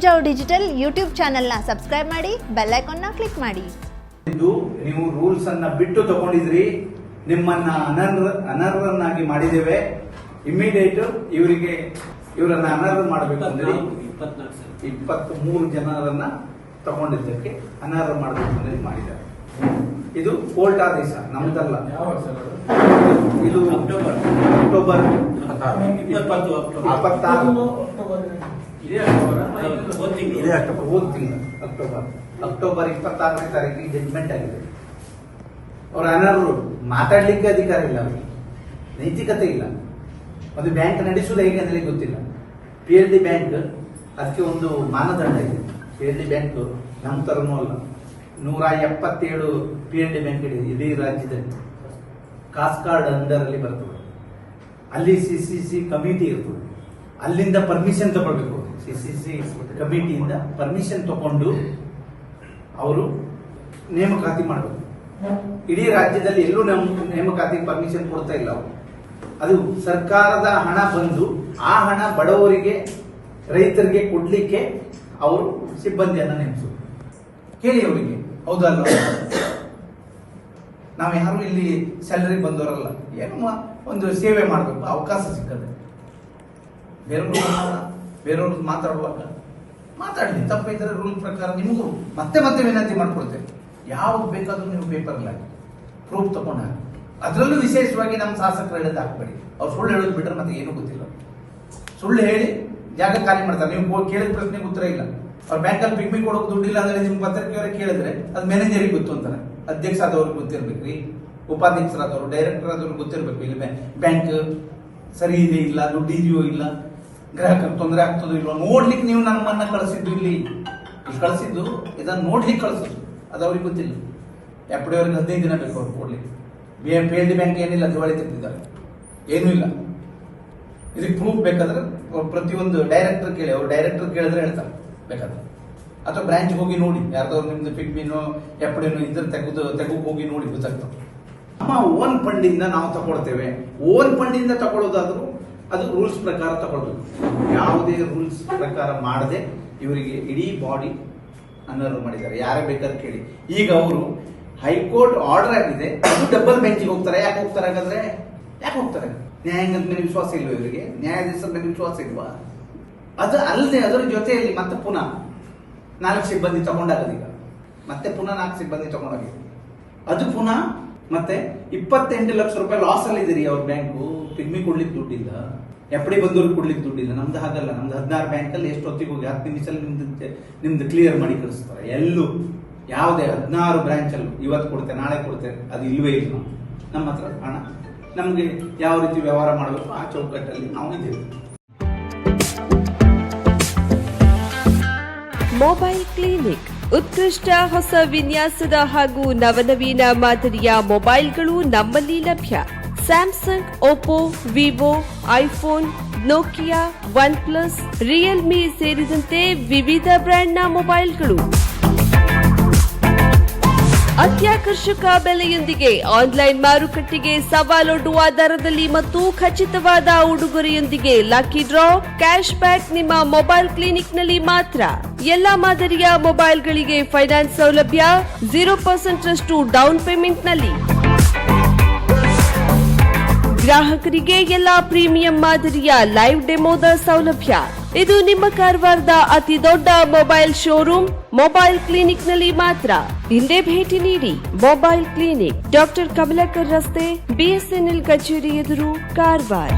Munjav digital YouTube ಚಾನೆಲ್ನ subscribe ಮಾಡಿ, bell ಐಕಾನ್ನ click ಮಾಡಿ. ಇದು ನೀವು ರೂಲ್ಸ್ ಅನ್ನ ಬಿಟ್ಟು ತಗೊಂಡಿದ್ರಿ, ನಿಮ್ಮನ್ನ ಅನರ್ಹರನ್ನಾಗಿ ಮಾಡಿದ್ದೇವೆ. ಇಮಿಡಿಯೇಟ್ ಇವರನ್ನ ಅನರ್ಹ ಮಾಡಬೇಕು ಅಂದ್ರೆ 23 ಜನರನ್ನ ತಗೊಂಡಿದ್ದಕ್ಕೆ ಅನರ್ಹ ಮಾಡಬೇಕು ಅಂದ್ರೆ ಮಾಡಿದ್ದಾರೆ. ಇದು ಕೋರ್ಟ್ ಆದೇಶ, ನಮ್ದಲ್ಲ. ಇದು ಅಕ್ಟೋಬರ್ 26ನೇ ತಾರೀಕಿಗೆ ಜಡ್ಜ್ಮೆಂಟ್ ಆಗಿದೆ. ಅವರ ಅನರ್ಹರು ಮಾತಾಡ್ಲಿಕ್ಕೆ ಅಧಿಕಾರ ಇಲ್ಲ, ಅವರಿಗೆ ನೈತಿಕತೆ ಇಲ್ಲ. ಒಂದು ಬ್ಯಾಂಕ್ ನಡೆಸುವುದು ಹೇಗೆ ಅಂದ್ರೆ ಗೊತ್ತಿಲ್ಲ. PLD ಬ್ಯಾಂಕ್ ಅದಕ್ಕೆ ಒಂದು ಮಾನದಂಡ ಇದೆ. PLD ಬ್ಯಾಂಕ್ ನಮ್ಮ ತರನೂ ಅಲ್ಲ. 177 PLD ಬ್ಯಾಂಕ್ ಇದೆ ಇಡೀ ರಾಜ್ಯದಲ್ಲಿ. ಕಾಸ್ಕಾರ್ಡ್ ಅಂಡರ್ ಅಲ್ಲಿ ಬರ್ತದೆ. ಅಲ್ಲಿ CCC ಕಮಿಟಿ ಇರ್ತದೆ. ಅಲ್ಲಿಂದ ಪರ್ಮಿಷನ್ ತಗೊಳ್ಬೇಕು. CCC ಕಮಿಟಿಯಿಂದ ಪರ್ಮಿಷನ್ ತಗೊಂಡು ಅವರು ನೇಮಕಾತಿ ಮಾಡಬೇಕು. ಇಡೀ ರಾಜ್ಯದಲ್ಲಿ ಎಲ್ಲೂ ನೇಮಕಾತಿ ಪರ್ಮಿಷನ್ ಕೊಡ್ತಾ ಇಲ್ಲ ಅವರು. ಅದು ಸರ್ಕಾರದ ಹಣ ಬಂದು ಆ ಹಣ ಬಡವರಿಗೆ, ರೈತರಿಗೆ ಕೊಡ್ಲಿಕ್ಕೆ ಅವರು ಸಿಬ್ಬಂದಿಯನ್ನ ನೇಮಿಸುದು. ಕೇಳಿ ಅವರಿಗೆ, ಹೌದಲ್ವ? ನಾವು ಯಾರು ಇಲ್ಲಿ ಸ್ಯಾಲರಿ ಬಂದವರಲ್ಲ. ಏನು ಒಂದು ಸೇವೆ ಮಾಡಬೇಕು, ಅವಕಾಶ ಸಿಕ್ಕದೆ. ಬೇರೆಯವ್ರು ಮಾತಾಡುವಾಗ ಮಾತಾಡಲಿ, ತಪ್ಪಿದ್ರೆ ರೂಲ್ ಪ್ರಕಾರ ನಿಮಗೂ ಮತ್ತೆ ವಿನಂತಿ ಮಾಡ್ಕೊಳ್ತೇವೆ. ಯಾವ್ದು ಬೇಕಾದ್ರೂ ನೀವು ಪೇಪರ್ ಹಾಕಿ, ಪ್ರೂಫ್ ತಗೊಂಡು ಹಾಕಿ. ಅದರಲ್ಲೂ ವಿಶೇಷವಾಗಿ ನಮ್ಮ ಶಾಸಕರು ಹೇಳೋದು ಹಾಕ್ಬೇಡಿ. ಅವ್ರು ಸುಳ್ಳು ಹೇಳೋದು ಬಿಟ್ರೆ ಮತ್ತೆ ಏನೂ ಗೊತ್ತಿಲ್ಲ. ಸುಳ್ಳು ಹೇಳಿ ಜಾಗ ಖಾಲಿ ಮಾಡ್ತಾರೆ. ನೀವು ಕೇಳಿದ ಪ್ರಶ್ನೆಗೆ ಉತ್ತರ ಇಲ್ಲ. ಅವ್ರ ಬ್ಯಾಂಕಲ್ಲಿ ಪಿಗ್ಮಿ ಕೊಡೋಕೆ ದುಡ್ಡಿಲ್ಲ ಅಂದ್ರೆ ನಿಮ್ಮ ಪತ್ರಿಕೆಯವರಿಗೆ ಕೇಳಿದ್ರೆ ಅದು ಮ್ಯಾನೇಜರಿಗೆ ಗೊತ್ತು ಅಂತಾರೆ. ಅಧ್ಯಕ್ಷ ಆದವ್ರಿಗೆ ಗೊತ್ತಿರ್ಬೇಕ್ರಿ, ಉಪಾಧ್ಯಕ್ಷರಾದವರು, ಡೈರೆಕ್ಟರ್ ಆದವ್ರಿಗೆ ಗೊತ್ತಿರ್ಬೇಕು. ಇಲ್ಲಿ ಬ್ಯಾಂಕ್ ಸರಿ ಇದೆ ಇಲ್ಲ, ದುಡ್ಡು ಇದೆಯೋ ಇಲ್ಲ, ಗ್ರಾಹಕರಿಗೆ ತೊಂದರೆ ಆಗ್ತದೋ ಇಲ್ವೋ ನೋಡ್ಲಿಕ್ಕೆ ನೀವು ನಮ್ಮನ್ನ ಕಳಿಸಿದ್ದು. ಇಲ್ಲಿ ಕಳಿಸಿದ್ದು ಇದನ್ನು ನೋಡ್ಲಿಕ್ಕೆ ಕಳಿಸೋದು, ಅದು ಅವ್ರಿಗೆ ಗೊತ್ತಿಲ್ಲ. FD ಅವ್ರಿಗೆ 15 ದಿನ ಬೇಕು ಅವ್ರು ಕೊಡ್ಲಿಕ್ಕೆ. PLD ಬ್ಯಾಂಕ್ ಏನಿಲ್ಲ, ದಿವಾಳಿ ತೆಗೆದಿದ್ದಾರೆ, ಏನೂ ಇಲ್ಲ. ಇದಕ್ಕೆ ಪ್ರೂಫ್ ಬೇಕಾದ್ರೆ ಪ್ರತಿಯೊಂದು ಡೈರೆಕ್ಟರ್ ಕೇಳಿ, ಅವ್ರು ಡೈರೆಕ್ಟರ್ ಕೇಳಿದ್ರೆ ಹೇಳ್ತಾರೆ ಬೇಕಾದ್ರೆ. ಅಥವಾ ಬ್ರಾಂಚ್ ಹೋಗಿ ನೋಡಿ, ಯಾರ್ದಾದ್ರು ನಿಮ್ದು ಪಿಗ್ಮಿನೋ FDನೋ ಇದ್ರೆ ತೆಗೂ ಹೋಗಿ ನೋಡಿ, ಗೊತ್ತಾಗ್ತದೆ. ನಮ್ಮ ಓನ್ ಫಂಡಿಂದ ನಾವು ತಗೊಳ್ತೇವೆ. ಓನ್ ಫಂಡಿಂದ ತಗೊಳ್ಳೋದಾದ್ರೂ ಅದು ರೂಲ್ಸ್ ಪ್ರಕಾರ ತಗೊಳ್ಬೇಕು. ಯಾವುದೇ ರೂಲ್ಸ್ ಪ್ರಕಾರ ಮಾಡದೆ ಇವರಿಗೆ ಇಡೀ ಬಾಡಿ ಅನರ್ಹ ಮಾಡಿದ್ದಾರೆ. ಯಾರೇ ಬೇಕಾದ್ರೆ ಕೇಳಿ. ಈಗ ಅವರು ಹೈಕೋರ್ಟ್ ಆರ್ಡರ್ ಆಗಿದೆ, ಅದು ಡಬಲ್ ಬೆಂಚಿಗೆ ಹೋಗ್ತಾರೆ. ಯಾಕೆ ಹೋಗ್ತಾರೆ ಹಾಗಾದ್ರೆ? ಯಾಕೆ ಹೋಗ್ತಾರೆ? ನ್ಯಾಯಾಂಗದ ಮೇಲೆ ವಿಶ್ವಾಸ ಇಲ್ವಾ ಇವರಿಗೆ? ನ್ಯಾಯಾಧೀಶರ ಮೇಲೆ ವಿಶ್ವಾಸ ಇಲ್ವಾ? ಅದು ಅಲ್ಲದೆ ಅದರ ಜೊತೆಯಲ್ಲಿ ಮತ್ತೆ ಪುನಃ 4 ಸಿಬ್ಬಂದಿ ತಗೊಂಡಾಗದೀಗ. ಮತ್ತೆ ಪುನಃ 4 ಸಿಬ್ಬಂದಿ ತಗೊಂಡಾಗಿದೆ. ಅದು ಪುನಃ ಮತ್ತೆ 28 ಲಕ್ಷ ರೂಪಾಯಿ ಲಾಸ್ ಅಲ್ಲಿ ಇದೀರಿ ಅವ್ರ ಬ್ಯಾಂಕು. ಪಿಗ್ಮಿ ಕೊಡ್ಲಿಕ್ಕೆ ದುಡ್ಡಿಲ್ಲ, FD ಬಂದವ್ರಿಗೆ ಕೊಡ್ಲಿಕ್ಕೆ ದುಡ್ಡಿಲ್ಲ. ನಮ್ದು ಹಾಗಲ್ಲ. ನಮ್ದು 16 ಬ್ಯಾಂಕಲ್ಲಿ ಎಷ್ಟು ಹೊತ್ತಿಗೆ ಹೋಗಿ 10 ನಿಮಿಷದಲ್ಲಿ ನಿಮ್ದು ಕ್ಲಿಯರ್ ಮಾಡಿ ಕಳಿಸ್ತಾರೆ. ಎಲ್ಲೂ ಯಾವುದೇ 16 ಬ್ರಾಂಚ್ ಅಲ್ಲೂ ಇವತ್ತು ಕೊಡ್ತೇನೆ ನಾಳೆ ಕೊಡ್ತೇನೆ ಅದು ಇಲ್ವೇ ಇಲ್ಲ. ನಮ್ಮ ಹತ್ರ ಹಣ, ನಮ್ಗೆ ಯಾವ ರೀತಿ ವ್ಯವಹಾರ ಮಾಡಬೇಕು ಆ ಚೌಕಟ್ಟಲ್ಲಿ ನಾವು ಇದ್ದೇವೆ. ಮೊಬೈಲ್ ಕ್ಲಿನಿಕ್ ಉತ್ಕೃಷ್ಟ ಹೊಸ ವಿನ್ಯಾಸದ ಹಾಗೂ ನವನವೀನ ಮಾದರಿಯ ಮೊಬೈಲ್ಗಳು ನಮ್ಮಲ್ಲಿ ಲಭ್ಯ. Samsung, Oppo, Vivo, iPhone, Nokia, OnePlus, Realme ಸೇರಿದಂತೆ ವಿವಿಧ ಬ್ರ್ಯಾಂಡ್ನ ಮೊಬೈಲ್ಗಳು ಅತ್ಯಾಕರ್ಷಕ ಬೆಲೆಯೊಂದಿಗೆ ಆನ್ಲೈನ್ ಮಾರುಕಟ್ಟೆಗೆ ಸವಾಲೊಡ್ಡುವ ದರದಲ್ಲಿ ಮತ್ತು ಖಚಿತವಾದ ಉಡುಗೊರೆಯೊಂದಿಗೆ ಲಕ್ಕಿ ಡ್ರಾ, ಕ್ಯಾಶ್ ಬ್ಯಾಕ್ ನಿಮ್ಮ ಮೊಬೈಲ್ ಕ್ಲಿನಿಕ್ನಲ್ಲಿ ಮಾತ್ರ. ಎಲ್ಲಾ ಮಾದರಿಯ ಮೊಬೈಲ್ಗಳಿಗೆ ಫೈನಾನ್ಸ್ ಸೌಲಭ್ಯ 0% ರಷ್ಟು ಡೌನ್ ಪೇಮೆಂಟ್ನಲ್ಲಿ. ಗ್ರಾಹಕರಿಗೆ ಎಲ್ಲಾ ಪ್ರೀಮಿಯಂ ಮಾದರಿಯ ಲೈವ್ ಡೆಮೋದ ಸೌಲಭ್ಯ. ಇದು ನಿಮ್ಮ ಕಾರವಾರದ ಅತಿ ದೊಡ್ಡ ಮೊಬೈಲ್ ಶೋರೂಮ್ ಮೊಬೈಲ್ ಕ್ಲಿನಿಕ್ನಲ್ಲಿ ಮಾತ್ರ. ಹಿಂದೆ ಭೇಟಿ ನೀಡಿ. ಮೊಬೈಲ್ ಕ್ಲಿನಿಕ್, ಡಾಕ್ಟರ್ ಕಮಲಾಕರ್ ರಸ್ತೆ, BSNL ಕಚೇರಿ ಎದುರು, ಕಾರವಾರ.